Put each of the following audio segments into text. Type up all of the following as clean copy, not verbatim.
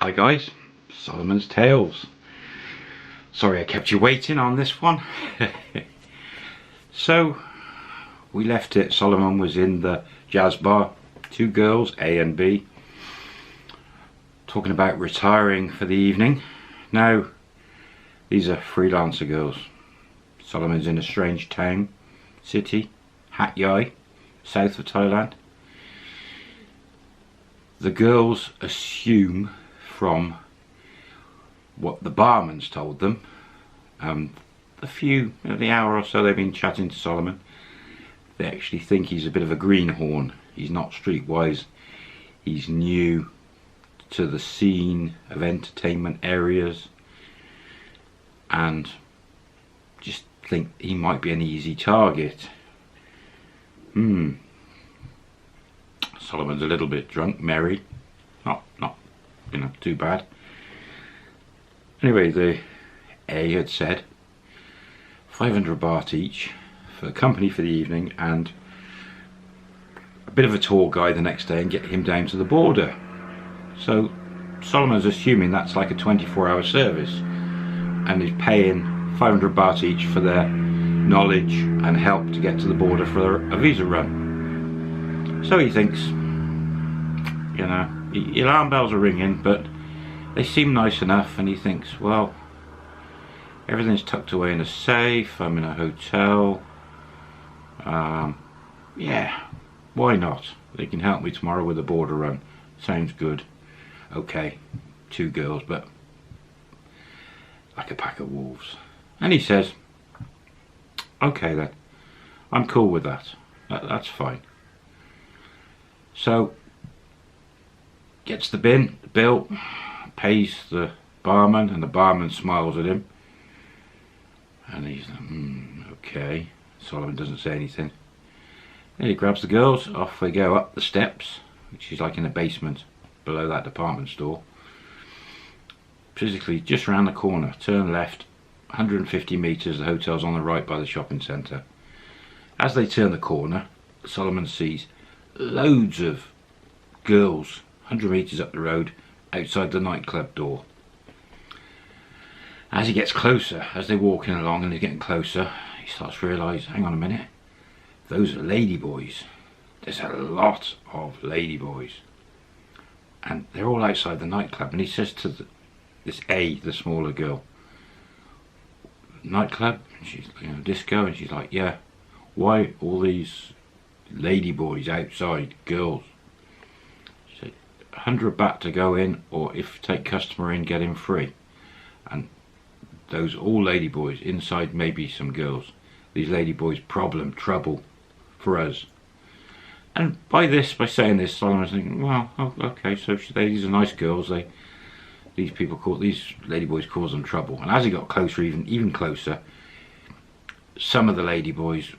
Hi guys, Solomon's Tales. Sorry I kept you waiting on this one. So we left it. Solimon was in the jazz bar, two girls, A and B, talking about retiring for the evening. Now these are freelancer girls. Solomon's in a strange town, city, Hat Yai, south of Thailand. The girls assume from what the barman's told them, the hour or so they've been chatting to Solimon, they actually think he's a bit of a greenhorn. He's not streetwise, he's new to the scene of entertainment areas, and just think he might be an easy target. Solomon's a little bit drunk, merry, not too bad. Anyway, the A had said 500 baht each for company for the evening and a bit of a tour guide the next day and get him down to the border. So Solomon's assuming that's like a 24-hour service and is paying 500 baht each for their knowledge and help to get to the border for a visa run. So he thinks, the alarm bells are ringing, but they seem nice enough, and he thinks, well, everything's tucked away in a safe, I'm in a hotel, yeah, why not? They can help me tomorrow with a border run. Sounds good. Okay, two girls, but like a pack of wolves. And he says, okay then, I'm cool with that. That's fine. So gets the bill, pays the barman, and the barman smiles at him, and he's like, okay. Solimon doesn't say anything. Then he grabs the girls, off they go up the steps, which is like in a basement below that department store. Physically just around the corner, turn left, 150 metres, the hotel's on the right by the shopping centre. As they turn the corner, Solimon sees loads of girls 100 metres up the road outside the nightclub door. As he gets closer, as they're walking along and they're getting closer, he starts to realise, hang on a minute, those are ladyboys. There's a lot of ladyboys, and they're all outside the nightclub. And he says to this A, the smaller girl, nightclub? And she's, disco? And she's like, yeah. Why all these ladyboys outside, girls? 100 baht to go in, or if take customer in, get him free. And those all ladyboys, inside maybe some girls. These ladyboys, trouble for us. And by saying this, Solomon's thinking, well, okay, so these are nice girls. These ladyboys cause them trouble. And as he got closer, even closer, some of the ladyboys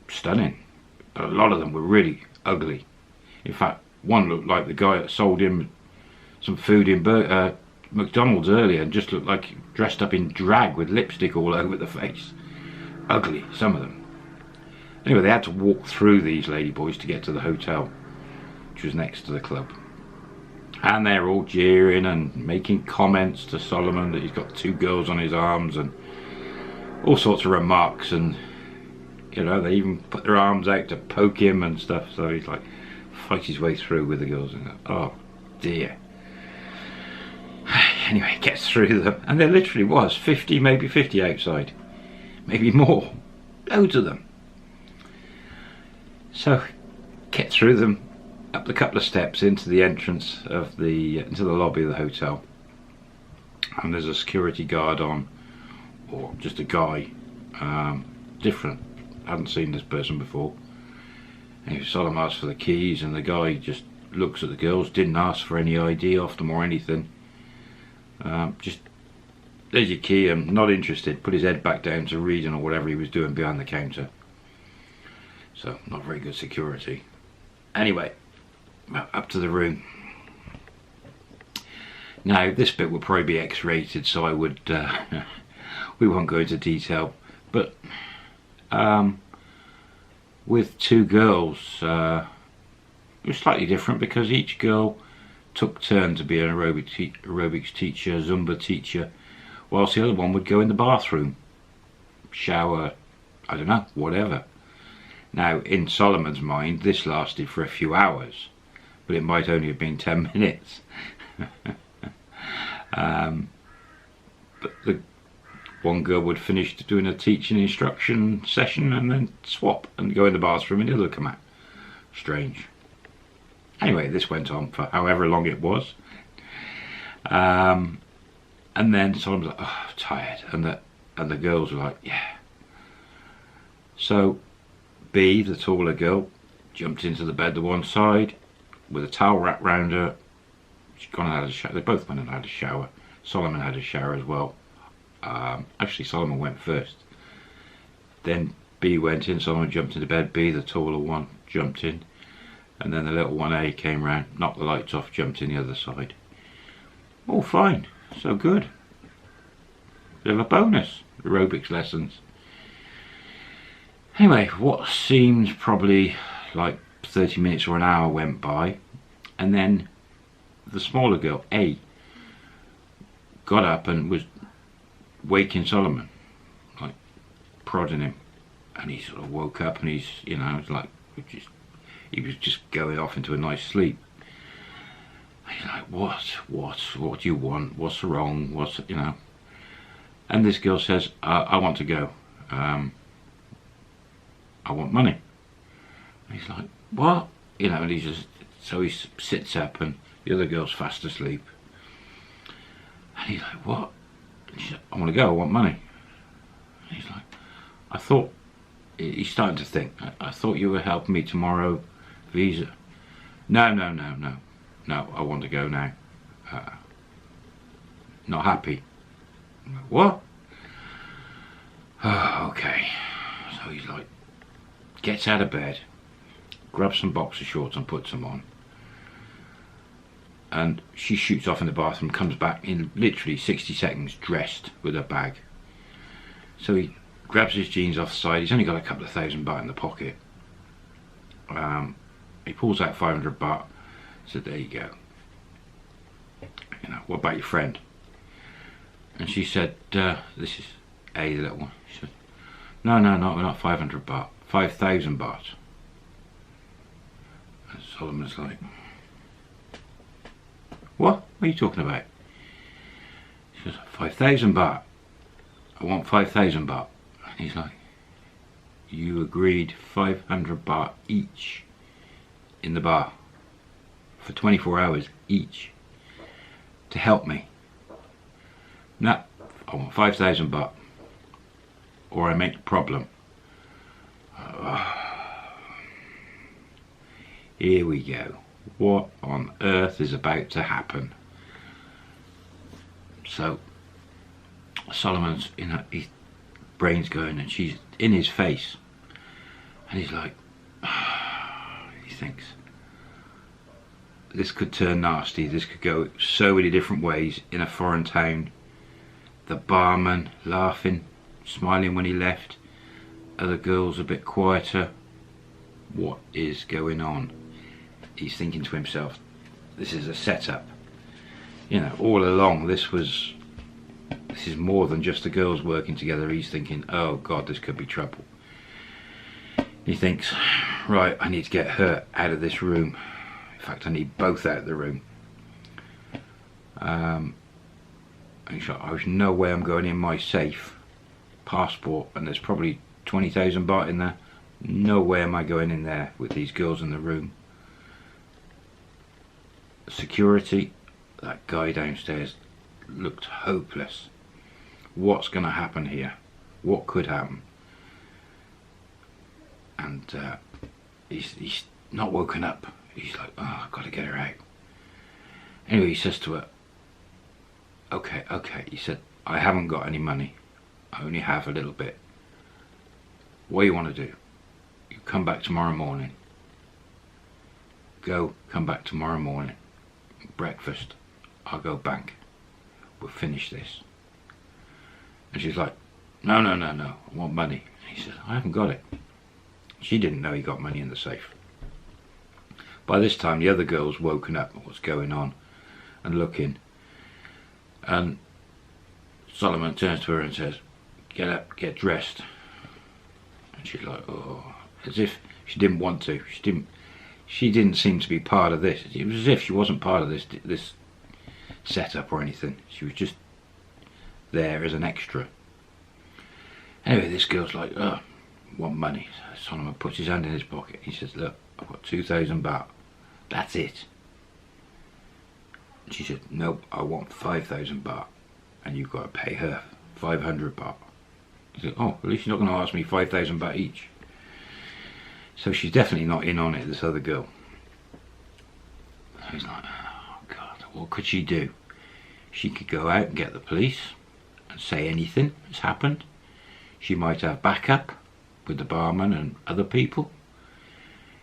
stunning, but a lot of them were really ugly. In fact, one looked like the guy that sold him some food in McDonald's earlier, and just looked like dressed up in drag with lipstick all over the face. Ugly, some of them. Anyway, they had to walk through these ladyboys to get to the hotel, which was next to the club. And they're all jeering and making comments to Solimon that he's got two girls on his arms and all sorts of remarks, and they even put their arms out to poke him and stuff. So he's like, fights his way through with the girls, and oh dear. Anyway, gets through them, and there literally was 50, maybe 50 outside, maybe more, loads of them. So get through them, up the couple of steps into the entrance of into the lobby of the hotel, and there's a security guard on, or just a guy, different, hadn't seen this person before. And Solimon asks for the keys, and the guy just looks at the girls, didn't ask for any ID off them or anything. Just, there's your key, I'm not interested. Put his head back down to reading or whatever he was doing behind the counter. So, not very good security. Anyway, up to the room. Now, this bit will probably be X-rated, so I would, we won't go into detail. But, with two girls, it was slightly different because each girl took turn to be an aerobics teacher, Zumba teacher, whilst the other one would go in the bathroom, shower, I don't know, whatever. Now, in Solomon's mind, this lasted for a few hours, but it might only have been 10 minutes. But the one girl would finish doing a teaching instruction session and then swap and go in the bathroom and the other would come out. Strange. Anyway, this went on for however long it was. And then Solomon was like, oh, I'm tired. And the girls were like, yeah. So B, the taller girl, jumped into the bed to one side with a towel wrapped round her. She'd gone and had a shower. They both went and had a shower. Solomon had a shower as well. Actually, Solomon went first. Then B went in. Solomon jumped into bed. B, the taller one, jumped in. And then the little one A came round, knocked the lights off, jumped in the other side. All fine. So good. Bit of a bonus. Aerobics lessons. Anyway, what seemed probably like 30 minutes or an hour went by, and then the smaller girl, A, got up and was waking Solomon, like prodding him, and he sort of woke up and he's, you know, it's like he was just going off into a nice sleep. And he's like, what do you want? What's wrong? What's, you know? And this girl says, I want to go. I want money. And he's like, what? You know, and he's just, so he sits up and the other girl's fast asleep. And he's like, what? And she said, I want to go, I want money. And he's like, I thought, he's starting to think, I thought you were helping me tomorrow, visa. No, I want to go now. Not happy. I'm like, what? Oh, okay. So he's like, gets out of bed, grabs some boxer shorts and puts them on. And she shoots off in the bathroom, comes back in literally 60 seconds dressed with her bag. So he grabs his jeans off the side. He's only got a couple of thousand baht in the pocket. He pulls out 500 baht. Said, there you go. You know, what about your friend? And she said, this is A, the little one. She said, no, we're not 500 baht. 5,000 baht. And Solomon's like, what are you talking about? She says, 5,000 baht. I want 5,000 baht. And he's like, you agreed 500 baht each in the bar for 24 hours each to help me. No, I want 5,000 baht or I make a problem. Here we go. What on earth is about to happen? So Solomon's, you know, his brain's going and she's in his face and he's like, he thinks, this could turn nasty, this could go so many different ways in a foreign town. The barman laughing, smiling when he left, other girls a bit quieter. What is going on? He's thinking to himself, this is a setup. You know, all along this is more than just the girls working together. He's thinking, oh God, this could be trouble. He thinks, right, I need to get her out of this room. In fact, I need both out of the room. And he's like, there's no way I'm going in my safe, passport, and there's probably 20,000 baht in there. No way am I going in there with these girls in the room. Security, that guy downstairs looked hopeless. What's going to happen here? What could happen? And he's not woken up. He's like, oh, I've got to get her out. Anyway, he says to her, okay, he said, I haven't got any money. I only have a little bit. What do you want to do? You come back tomorrow morning. Come back tomorrow morning. Breakfast. I'll go bank. We'll finish this. And she's like, no, I want money. And he says, I haven't got it. She didn't know he got money in the safe. By this time the other girl's woken up. What's going on? and looking. And Solomon turns to her and says, "Get up, get dressed." And she's like, oh, as if she didn't want to. She didn't seem to be part of this. It was as if she wasn't part of this setup or anything. She was just there as an extra. Anyway, this girl's like, oh, want money. Solomon puts his hand in his pocket. He says, look, I've got 2,000 baht. That's it. She said, nope, I want 5,000 baht. And you've got to pay her 500 baht. He said, oh, at least you're not going to ask me 5,000 baht each. So she's definitely not in on it, this other girl. So he's like, oh God, what could she do? She could go out and get the police and say anything has happened. She might have backup with the barman and other people.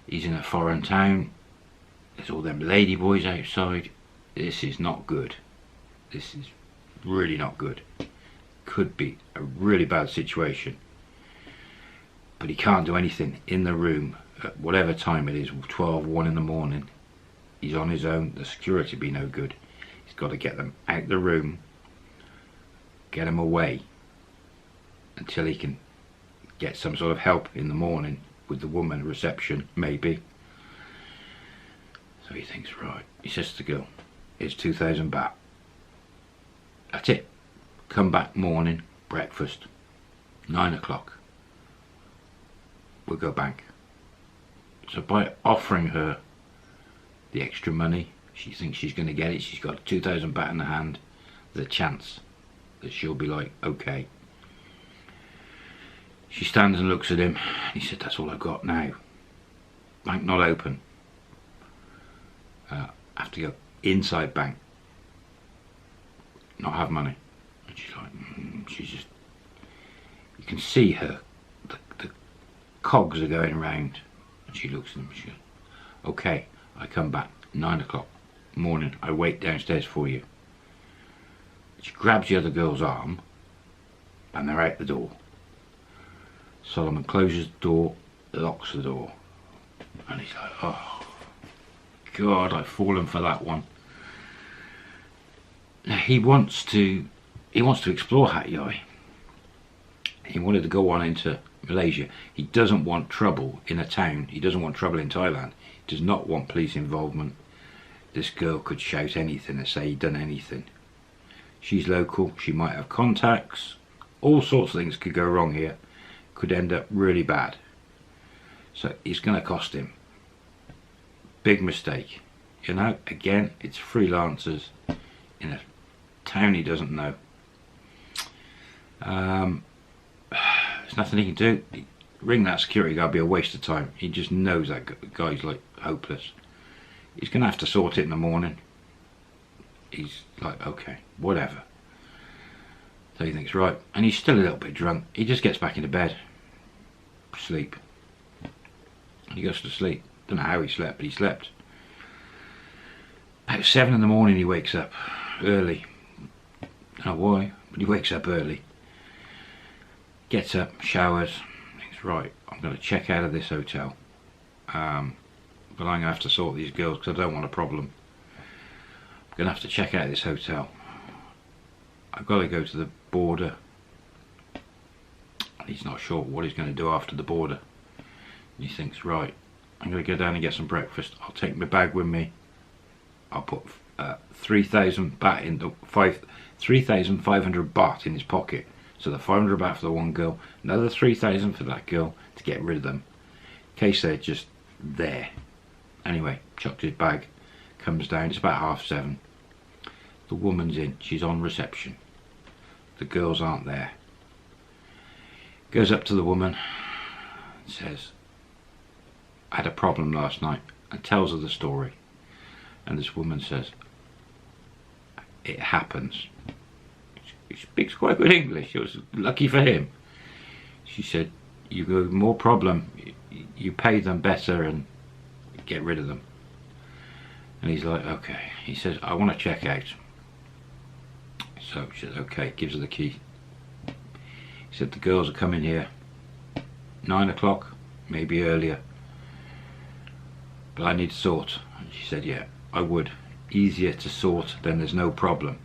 He's in a foreign town. There's all them ladyboys outside. This is not good. This is really not good. Could be a really bad situation. But he can't do anything in the room at whatever time it is, 12, 1 in the morning. He's on his own. The security be no good. He's got to get them out the room, get them away until he can get some sort of help in the morning with the woman reception, maybe. So he thinks, right, he says to the girl, here's 2,000 baht. That's it. Come back morning, breakfast, 9 o'clock. We'll go bank. So by offering her the extra money, she thinks she's going to get it. She's got 2,000 baht in the hand. There's a chance that she'll be like, okay. She stands and looks at him. He said, that's all I've got now. Bank not open. I have to go inside bank. Not have money. And she's like, she's just, you can see her, the cogs are going around. And she looks at him. She goes, okay, I come back 9 o'clock morning. I wait downstairs for you. She grabs the other girl's arm and they're out the door. Solomon closes the door, locks the door, and he's like, oh God, I've fallen for that one. Now he wants to explore Hat Yai. He wanted to go on into Malaysia. He doesn't want trouble in a town. He doesn't want trouble in Thailand. He does not want police involvement. This girl could shout anything and say he'd done anything. She's local. She might have contacts. All sorts of things could go wrong here. Could end up really bad. So it's going to cost him. Big mistake. You know, again, it's freelancers in a town he doesn't know. There's nothing he can do. Ring that security guard, be a waste of time. He just knows that guy's like hopeless. He's going to have to sort it in the morning. He's like, okay, whatever. So he thinks, right, and he's still a little bit drunk. He just gets back into bed. Sleep. He goes to sleep. Don't know how he slept, but he slept. About 7 in the morning he wakes up early. Don't know why, but he wakes up early. Gets up, showers, thinks, right, I'm going to check out of this hotel. But I'm going to have to sort these girls because I don't want a problem. I'm going to have to check out of this hotel. I've got to go to the border. He's not sure what he's going to do after the border. And he thinks, right, I'm going to go down and get some breakfast. I'll take my bag with me. I'll put 3,000 baht in the 3,500 baht in his pocket. So the 500 baht for the one girl, another 3,000 for that girl to get rid of them, in case they're just there. Anyway, chucked his bag, comes down. It's about 7:30. The woman's in. She's on reception. The girls aren't there. Goes up to the woman and says, I had a problem last night, and tells her the story. And this woman says, it happens. He speaks quite good English. It was lucky for him. She said, you go more problem, you pay them better and get rid of them. And he's like, okay. He says, I want to check out. So she says, okay, gives her the key. He said, the girls are coming here 9 o'clock, maybe earlier, but I need to sort. And she said, yeah, I would easier to sort, then there's no problem.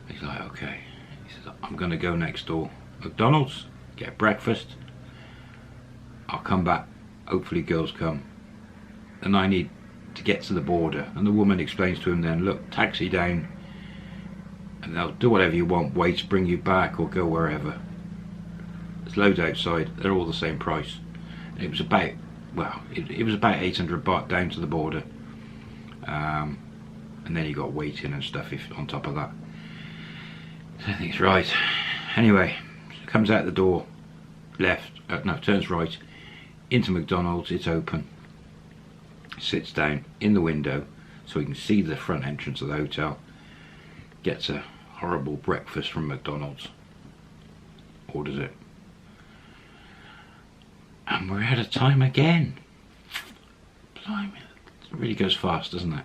He's like, okay. He says, I'm going to go next door, McDonald's, get breakfast. I'll come back. Hopefully girls come. And I need to get to the border. And the woman explains to him then, look, taxi down, and they'll do whatever you want, wait to bring you back or go wherever. There's loads outside, they're all the same price. It was about, well, it was about 800 baht down to the border. And then you got waiting and stuff if on top of that. So I think it's right. Anyway, comes out the door, left, no, turns right, into McDonald's, it's open. Sits down in the window so he can see the front entrance of the hotel. Gets a horrible breakfast from McDonald's. Orders it. And we're out of time again. Blimey, it really goes fast, doesn't it?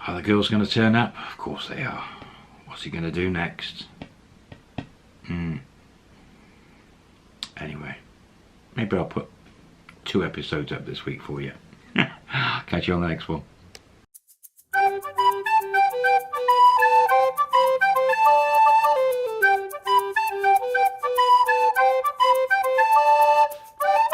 Are the girls going to turn up? Of course they are. What's he going to do next? Anyway, maybe I'll put 2 episodes up this week for you. Catch you on the next one.